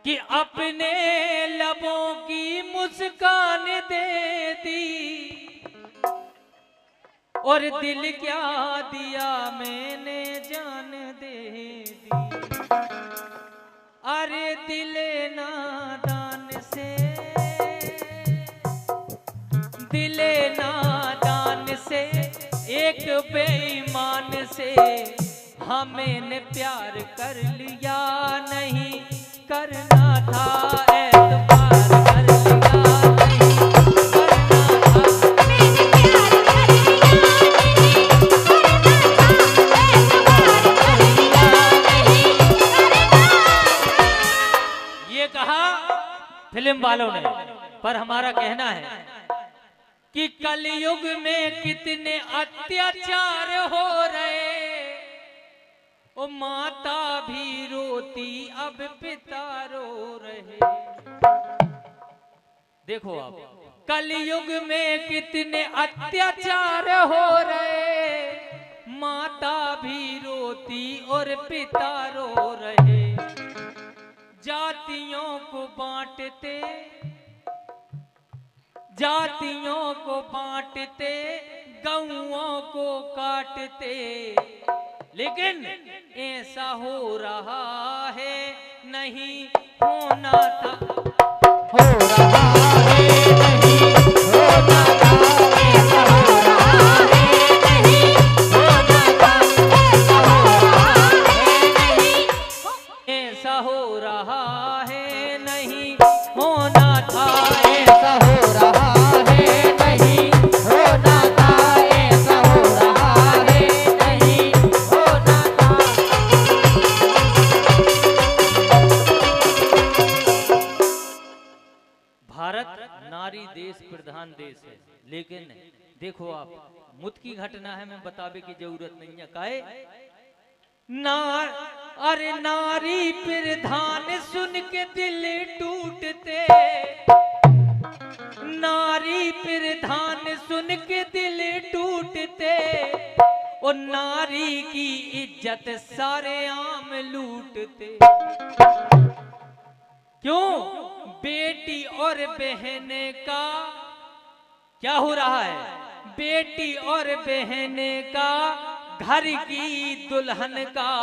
कि अपने लबों की मुस्कान दे दी और दिल क्या दिया मैंने जान दे दी। अरे दिल नादान से, दिल नादान से, एक बेईमान से हमने प्यार कर लिया, नहीं करना था एतबार, कर लिया नहीं करना था। मैंने प्यार कर लिया, नहीं करना था एतबार, कर लिया नहीं करना। ये कहा फिल्म वालों ने, पर हमारा कहना है कि कलयुग में कितने अत्याचार हो रहे, ओ माता भी रोती अब पिता रो रहे। देखो आप, कलयुग में कितने अत्याचार हो रहे, माता भी रोती और पिता रो रहे। जातियों को बांटते, जातियों को बांटते, गौओं को काटते, लेकिन ऐसा हो रहा है नहीं होना था, हो रहा है नहीं होना था, ऐसा हो रहा है नहीं होना था, ऐसा हो रहा है नहीं, ऐसा हो रहा है नहीं होना था, ऐसा हो रहा है नहीं होना था, ऐसा हो रहा है नहीं होना था। भारत नारी देश प्रधान देश है, लेकिन देखो आप, मुद की घटना है, मैं बतावे की जरूरत नहीं है। काहे अरे नारी प्रधान सुन के दिल टूटते, नारी प्रधान सुन के दिल टूटते, और नारी की इज्जत सारे आम लूटते। क्यों? बेटी और बहन का क्या हो रहा है? बेटी और बहन का, घर की दुल्हन का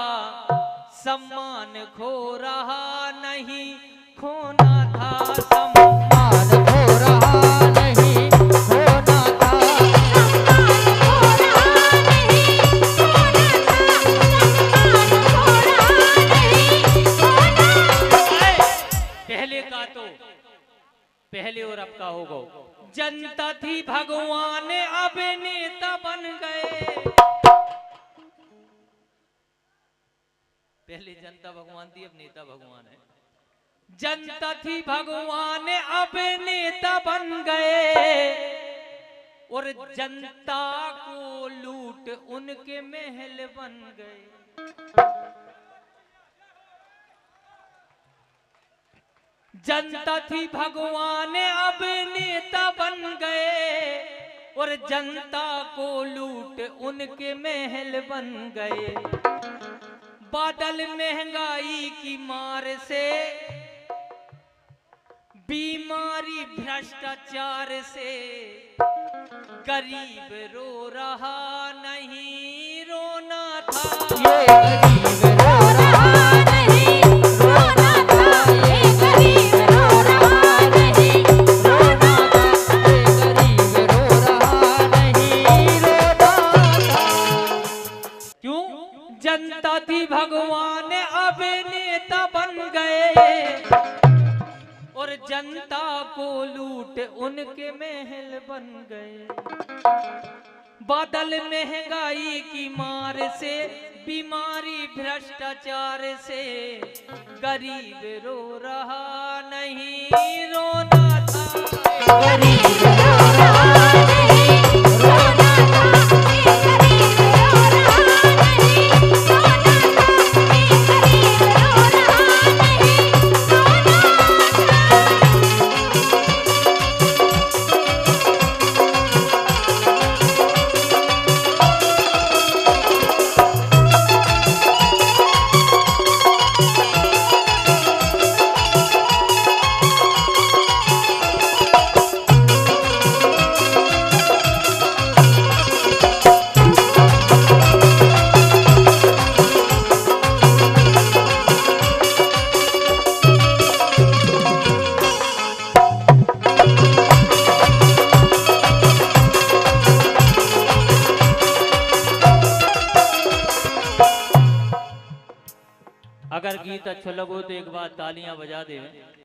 सम्मान खो रहा, नहीं खोना था, सम्मान खो रहा नहीं खोना था, सम्मान खो रहा नहीं खोना था, सम्मान खो रहा नहीं खोना। पहले का तो पहले और अब का होगा। जनता थी भगवान, अब नेता बन गए। पहले जनता भगवान थी, अब नेता भगवान है। जनता थी भगवान, अब नेता बन गए, और जनता को लूट उनके महल बन गए। जनता थी भगवान, अब नेता बन गए, और जनता को लूट उनके महल बन गए। बादल महंगाई की मार से, बीमारी भ्रष्टाचार से, गरीब रो रहा नहीं रोना था, ये गरीब रो रहा नहीं रोना था, ये गरीब रो रहा नहीं रोना था, ये गरीब रो रहा नहीं रोना था। क्यों? जनता थी भगवान, अब नेता बन गए, और जनता को लूट उनके महल बन गए। बादल महंगाई की मार से, बीमारी भ्रष्टाचार से, गरीब रो रहा नहीं रोना था, गरीब रो रहा नहीं रोना था, गरीब रो रहा नहीं रोना था, गरीब रो रहा नहीं रोना था। अगर गीत अच्छा लगो तो एक बार तालियां बजा दे।